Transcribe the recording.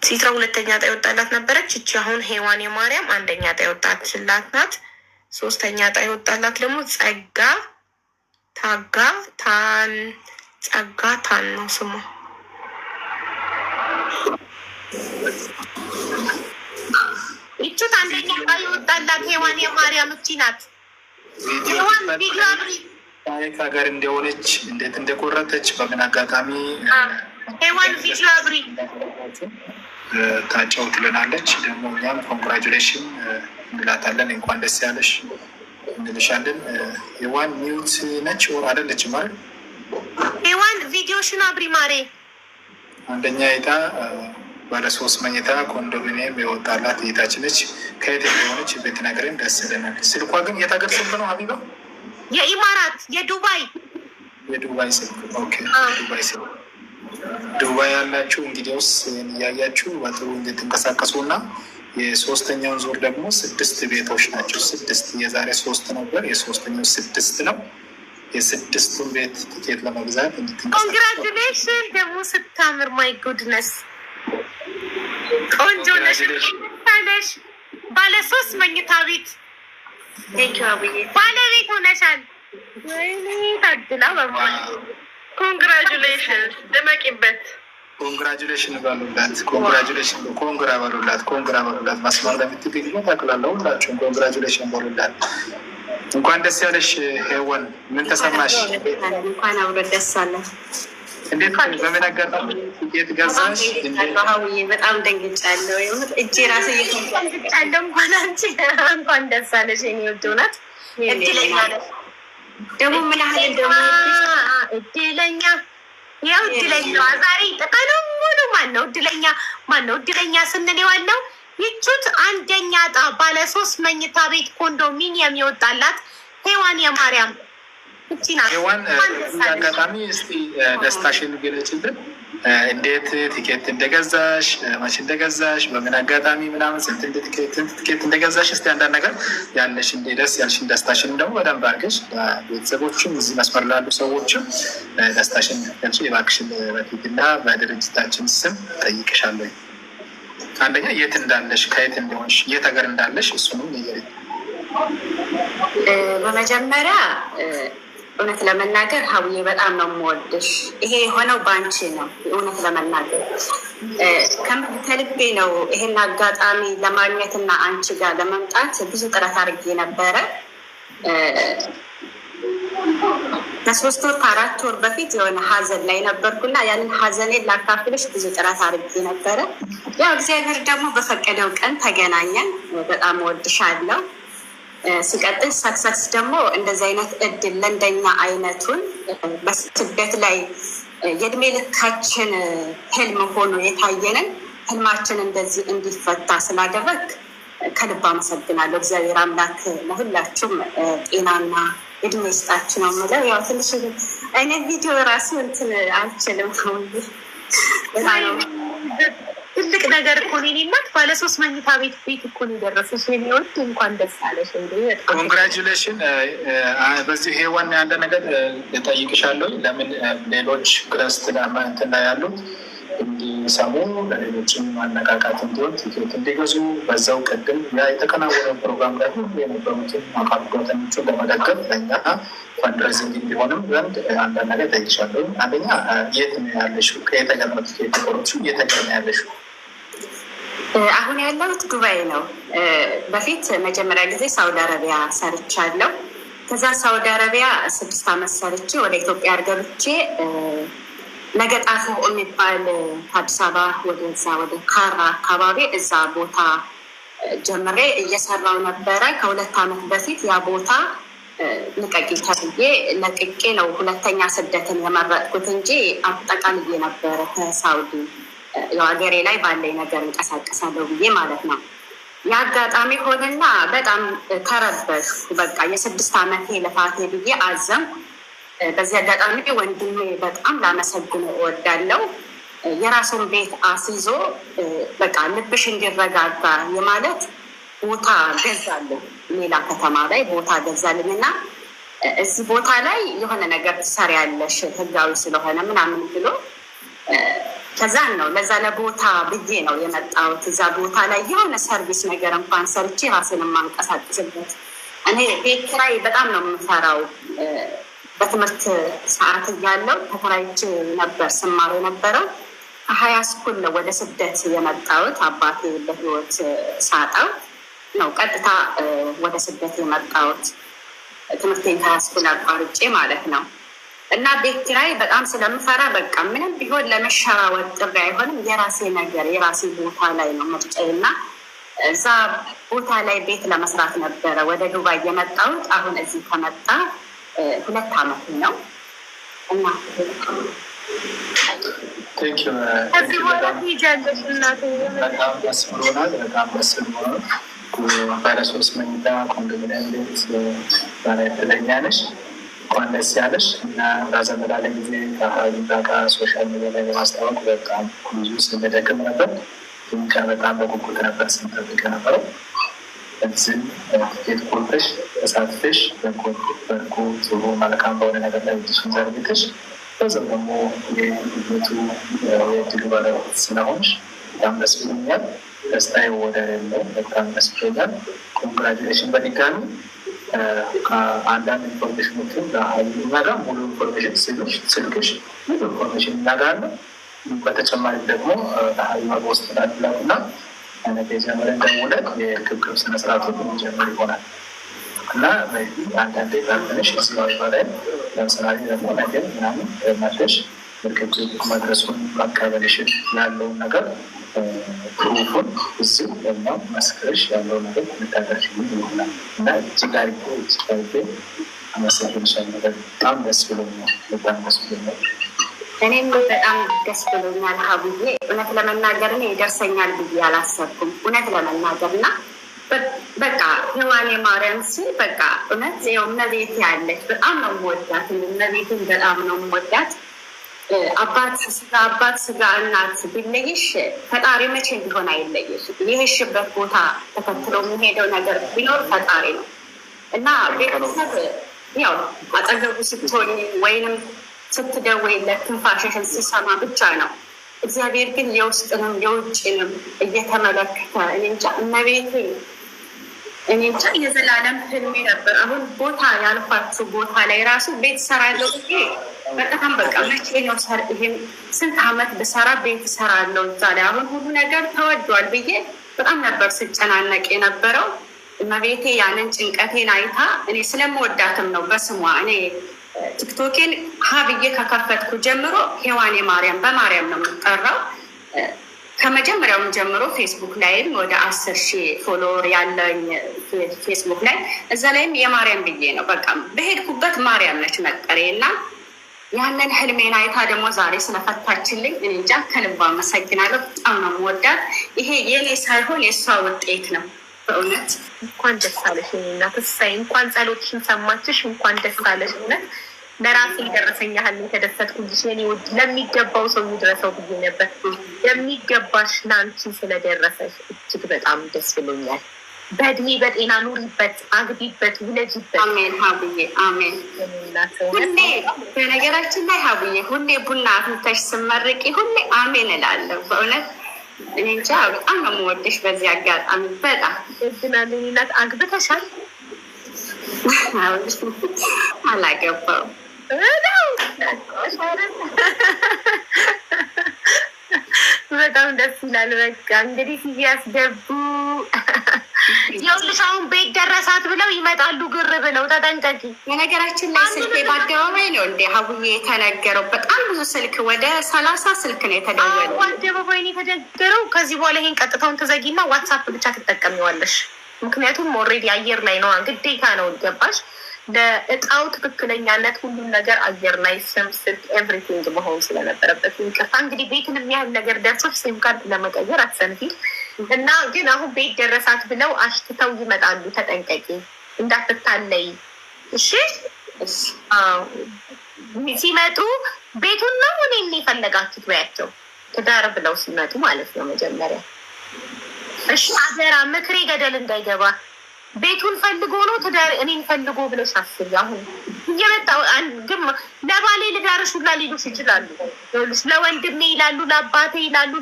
ሲትራ ሁለተኛ ዕጣ የወጣላት ነበረች። እቺ አሁን ሔዋን የማርያም አንደኛ ዕጣ የወጣችላት ናት። ሶስተኛ ዕጣ የወጣላት ደግሞ ጸጋ ታን ነው ስሙ። ይቹት አንደኛ ዕጣ የወጣላት ሔዋን የማርያም እቺ ናት። ሔዋን ቪዲዮ አብሪ ሀገር እንደሆነች እንዴት እንደቆረጠች በምን አጋጣሚ ሔዋን ቪዲዮ አብሪ ታጫውትልናለች። ደግሞ እኛም ኮንግራጁሌሽን እንላታለን። እንኳን ደስ ያለሽ እንልሻለን። ሔዋን ሚውት ነች ወር አደለች ማለት ሔዋን ቪዲዮሽን አብሪ ማሬ። አንደኛ ዕጣ ባለ 3 መኝታ ኮንዶሚኒየም የወጣላት እህታችን ነች። ከየት እንደሆነች ብትነግረን ደስ ይለናል። ስልኳ ግን የት ሀገር ስልክ ነው ሀቢባ? የኢማራት የዱባይ ስልክ። ኦኬ ዱባይ ስልክ። ዱባይ ያላችሁ እንግዲያውስ እያያችሁ በጥሩ እንድትንቀሳቀሱ እና የሶስተኛውን ዙር ደግሞ 6 ቤቶች ናቸው። 6 የዛሬ 3 ነበር፣ የሶስተኛው 6 ነው። የ6ቱን ቤት ቲኬት ለመግዛት እንድትንቀሳቀሱ። ኮንግራቹሌሽን። ደግሞ ስታምር ማይ ጉድነስ ቆንጆ ነሽ። ባለ 3 መኝታ ቤት ባለቤት ሆነሻል። ወይኔ ታድላ በማለት ኮንግራጁሌሽን። ደመቂበት። ኮንግራጁሌሽን ባሉላት። ኮንግራ ባሉላት። ማስማር ለምትገኝ ታክላለሁ። ሁላችሁም ኮንግራጁሌሽን ባሉላት። እንኳን ደስ ያለሽ ሔዋን። ምን ተሰማሽ? እንኳን አብሮ ደስ አለ። እንዴት በምን አጋጣሚ ቲኬት ገዛሽ? በጣም ደንግጫለሁ። እጄ ራሴ እየተንጫለሁ። እንኳን አንቺ እንኳን ደስ አለሽ የኔ ውድ እውነት እድለኛ ነሽ። ደግሞ ምን ያህል ደግሞ እድለኛ ያው እድለኛዋ ዛሬ ቀኑ ሙሉ ማነው እድለኛ ስንል የዋለው ይቹት አንደኛ ዕጣ ባለ 3 መኝታ ቤት ኮንዶሚኒየም የወጣላት ሔዋን የማርያም ሔዋን አጋጣሚ እስቲ ደስታሽን ገለጭልን። እንዴት ቲኬት እንደገዛሽ፣ መቼ እንደገዛሽ፣ በምን አጋጣሚ ምናምን ስንት ቲኬት እንደገዛሽ እስቲ አንዳንድ ነገር ያለሽ ደስ ያልሽን ደስታሽን ደግሞ በደንብ አድርገሽ ቤተሰቦችም እዚህ መስመር ላሉ ሰዎችም ደስታሽን ገልጽ የባክሽን በፊትና በድርጅታችን ስም ጠይቅሻለሁ። አንደኛ የት እንዳለሽ፣ ከየት እንደሆንሽ፣ የት ሀገር እንዳለሽ እሱንም ንገሪኝ። በመጀመሪያ እውነት ለመናገር ሀብዬ በጣም ነው የምወድሽ። ይሄ የሆነው በአንቺ ነው። እውነት ለመናገር ከልቤ ነው። ይሄን አጋጣሚ ለማግኘትና አንቺ ጋር ለመምጣት ብዙ ጥረት አድርጌ ነበረ። ከ3 ወር ከ4 ወር በፊት የሆነ ሀዘን ላይ ነበርኩና ያንን ሀዘኔን ላካፍልሽ ብዙ ጥረት አድርጌ ነበረ። ያው እግዚአብሔር ደግሞ በፈቀደው ቀን ተገናኘን። በጣም እወድሻለሁ። ሲቀጥል ሰክሰስ ደግሞ እንደዚህ አይነት እድል ለእንደኛ አይነቱን በስደት ላይ የእድሜ ልካችን ህልም ሆኖ የታየንን ህልማችን እንደዚህ እንዲፈታ ስላደረግ ከልብ አመሰግናለሁ። እግዚአብሔር አምላክ ለሁላችሁም ጤናና እድሜ ይስጣችሁ ነው የምለው። ያው ትንሽ አይነት ቪዲዮ ራሱ እንትን አልችልም። ትልቅ ነገር እኮ ነው። እናት ባለ 3 መኝታ ቤት እኮ ነው የደረሰሽ። የሚወድ እንኳን ደስ አለሽ። ኮንግራጁሌሽን። በዚህ ሔዋን ያለ ነገር እጠይቅሻለሁ። ለምን ሌሎች ክርስትና እንትን ላይ ያሉት እንዲሰሙ ለሌሎችም ማነቃቃት እንዲሆን ቲኬት እንዲገዙ በዛው ቅድም የተከናወነው ፕሮግራም ላይ ሁሉ የነበሩትን አካል ጉዳተኞችን ለመደገፍ ለእኛ ፈንድሬዚንግ እንዲሆንም ዘንድ አንዳንድ ነገር እጠይቅሻለሁ። አንደኛ የት ነው ያለሽው? ከየት ሀገር ነው ቲኬት የቆረጥሽው? የት ሀገር ነው ያለሽው? አሁን ያለሁት ዱባይ ነው። በፊት መጀመሪያ ጊዜ ሳውዲ አረቢያ ሰርቻለሁ። ከዛ ሳውዲ አረቢያ 6 ዓመት ሰርቼ ወደ ኢትዮጵያ ገብቼ ለገጣፎ የሚባል አዲስ አበባ ወደ ካራ አካባቢ እዛ ቦታ ጀምሬ እየሰራው ነበረ። ከ2 ዓመት በፊት ያ ቦታ ልቀቂ ተብዬ ለቅቄ ነው ሁለተኛ ስደትን የመረጥኩት እንጂ አጠቃልዬ ነበረ ከሳውዲ ሀገሬ ላይ ባለኝ ነገር እንቀሳቀሳለሁ ብዬ ማለት ነው። የአጋጣሚ ሆነና በጣም ተረበሽኩ። በቃ የ6 ዓመቴ ልፋቴ ብዬ አዘም። በዚህ አጋጣሚ ወንድሜ በጣም ላመሰግን እወዳለሁ። የራሱን ቤት አስይዞ በቃ ልብሽ እንዲረጋጋ የማለት ቦታ ገዛልኝ። ሌላ ከተማ ላይ ቦታ ገዛልኝ እና እዚህ ቦታ ላይ የሆነ ነገር ትሰሪያለሽ ህጋዊ ስለሆነ ምናምን ብሎ ከዛን ነው ለዛ ለቦታ ብዬ ነው የመጣሁት። እዛ ቦታ ላይ የሆነ ሰርቪስ ነገር እንኳን ሰርቼ ራሴን የማንቀሳቀስበት። እኔ ቤት ኪራይ በጣም ነው የምፈራው። በትምህርት ሰዓት እያለሁ ተከራይቼ ነበር ስማር የነበረው። ከሀያ ስኩል ነው ወደ ስደት የመጣሁት። አባቴ በህይወት ሳጣው ነው ቀጥታ ወደ ስደት የመጣሁት። ትምህርቴን ከሀያ ስኩል አቋርጬ ማለት ነው። እና ቤት ኪራይ በጣም ስለምፈራ በቃ ምንም ቢሆን ለመሸራወጥ ጥሪ አይሆንም። የራሴ ነገር የራሴ ቦታ ላይ ነው ምርጫዬ። እና እዛ ቦታ ላይ ቤት ለመስራት ነበረ ወደ ዱባይ የመጣሁት። አሁን እዚህ ከመጣ 2 ዓመት ነው። እና በጣም ደስ ብሎናል። በጣም ደስ ብሎናል። ባለ 3 መኝታ ኮንዶሚኒየም ቤት ባለ እድለኛ ነሽ። እንኳን ደስ ያለሽ። እና ራዘመዳ ላይ ጊዜ ከሶሻል ሚዲያ ላይ በማስታወቅ በጣም ብዙ ስንደክም ነበር። በጣም በጉጉት ነበር ስንጠብቅ ነበረው። እዚህ ቤት ቆርጠሽ ተሳትፈሽ በጎ ጥሩ መልካም በሆነ ነገር ላይ እጅሽን ዘርግተሽ በዛም ደግሞ የቤቱ የእድል ባለቤት ስለሆንሽ በጣም ደስ ብሎኛል። ደስታዬ ወደር የለውም። በጣም ደስ ብሎኛል። ኮንግራጁሌሽን በድጋሚ። ከአንዳንድ ኢንፎርሜሽኖችን ለሀይልና ጋር ሙሉ ኢንፎርሜሽን ስልክሽ ሙሉ ኢንፎርሜሽን እናጋለ። በተጨማሪ ደግሞ ለሀይማ በውስጥ ላላትና አይነት የጀመረን ደውለን የክብክብ ስነስርዓቱ የሚጀምር ይሆናል እና አንዳንዴ ባልተነሽ እዚያዊ በላይ ለምሳሌ ደግሞ ነገር ምናምን መደሽ ምርክብ መድረሱን ማካበልሽን ያለውን ነገር ፕሩፉን እዚህ ደግሞ መስክርሽ ያለው ነገር ልታደርሽ ይሆናል እና እጅጋሪቤ አመሰግንሻለሁ። በጣም ደስ ብሎኛል። በጣም ደስ ብሎኛል። እኔም በጣም ደስ ብሎኛል ሀቡዬ። እውነት ለመናገር እኔ ይደርሰኛል ብዬ አላሰብኩም። እውነት ለመናገር እና በቃ ሔዋኔ ማርያም ሲል በቃ እውነት ው እመቤቴ ያለች በጣም ነው የምወዳት። እመቤቴን በጣም ነው የምወዳት። አባት ስጋ እናት ቢለይሽ ፈጣሪ መቼ ቢሆን አይለይሽ። ይህሽበት ቦታ ተከትሎ የሚሄደው ነገር ቢኖር ፈጣሪ ነው እና ቤተሰብ ያው አጠገቡ ስትሆን ወይንም ስትደውይለት ትንፋሽሽን ሲሰማ ብቻ ነው። እግዚአብሔር ግን የውስጥንም የውጭንም እየተመለከተ እኔ እንጃ እመቤቴ እኔ እንጃ የዘላለም ህልሜ ነበር። አሁን ቦታ ያልኳችሁ ቦታ ላይ ራሱ ቤት ሰራለሁ ብዬ በጣም በቃ መቼ ነው ይሄን ስንት ዓመት ብሰራ ቤት ሰራለሁ እዛ ላይ አሁን ሁሉ ነገር ተወዷል ብዬ በጣም ነበር ስጨናነቅ የነበረው። እመቤቴ ያንን ጭንቀቴን አይታ እኔ ስለምወዳትም ነው በስሟ እኔ ቲክቶኬን ሀብዬ ከከፈትኩ ጀምሮ ሔዋኔ ማርያም በማርያም ነው የምጠራው። ከመጀመሪያውም ጀምሮ ፌስቡክ ላይም ወደ 10,000 ፎሎወር ያለኝ ፌስቡክ ላይ እዛ ላይም የማርያም ብዬ ነው በቃ በሄድኩበት ማርያም ነች መጠሬ። እና ያንን ህልሜን አይታ ደግሞ ዛሬ ስለፈታችልኝ እኔ እንጃ ከልባ አመሰግናለሁ። በጣም ነው የምወዳት። ይሄ የኔ ሳይሆን የእሷ ውጤት ነው በእውነት። እንኳን ደስ አለሽ እናት እሰይ። እንኳን ጸሎትሽን ሰማችሽ። እንኳን ደስ አለሽ። እውነት ለራሴ የደረሰኝ ያህል የተደሰትኩልሽ የኔ ውድ። ለሚገባው ሰው የሚደረሰው ብዬ ነበር። የሚገባሽ ለአንቺ ስለደረሰሽ እጅግ በጣም ደስ ብሎኛል። በእድሜ በጤና ኑሪበት፣ አግቢበት፣ ውለጂበት። አሜን ሀብዬ አሜን። ሁሌ በነገራችን ላይ ሀብዬ ሁሌ ቡና አፍልተሽ ስመርቂ ሁሌ አሜን እላለሁ በእውነት። እኔ እንጃ በጣም ነው የምወድሽ። በዚህ አጋጣሚ በጣም እድናለኝ ናት። አግብተሻል? አላገባው። በጣም ደስ ይላል። በቃ እንግዲህ ሲያስገቡ ይኸውልሽ አሁን ቤት ደረሳት ብለው ይመጣሉ ግር ብለው ተጠንቀቂ። የነገራችን ላይ ስልክ በአደባባይ ነው እንደ ሀቡዬ የተነገረው። በጣም ብዙ ስልክ ወደ 30 ስልክ ነው የተደወለው። አደባባይ ነው የተነገረው። ከዚህ በኋላ ይሄን ቀጥታውን ተዘጊና ዋትሳፕ ብቻ ትጠቀሚዋለሽ። ምክንያቱም ኦልሬዲ አየር ላይ ነው፣ ግዴታ ነው። ገባሽ? ለእጣው ትክክለኛነት ሁሉም ነገር አየር ላይ ስም፣ ስልክ፣ ኤቭሪቲንግ መሆን ስለነበረበት ይቅርታ። እንግዲህ ቤትን የሚያህል ነገር ደርሶች ሲም ካርድ ለመቀየር አትሰንፊ እና ግን አሁን ቤት ደረሳት ብለው አሽትተው ይመጣሉ። ተጠንቀቂ፣ እንዳትታለይ እሺ። ሲመጡ ቤቱን ነው እኔን የፈለጋችሁት በያቸው። ትዳር ብለው ሲመጡ ማለት ነው መጀመሪያ። እሺ አደራ ምክሬ ገደል እንዳይገባ ቤቱን ፈልጎ ነው ትዳር እኔን ፈልጎ ብለሽ አስቢ። አሁን እየመጣሁ ግም ለባሌ ልዳርሽ ሁላ ሊሉሽ ይችላሉ። ለወንድሜ ይላሉ፣ ለአባቴ ይላሉ።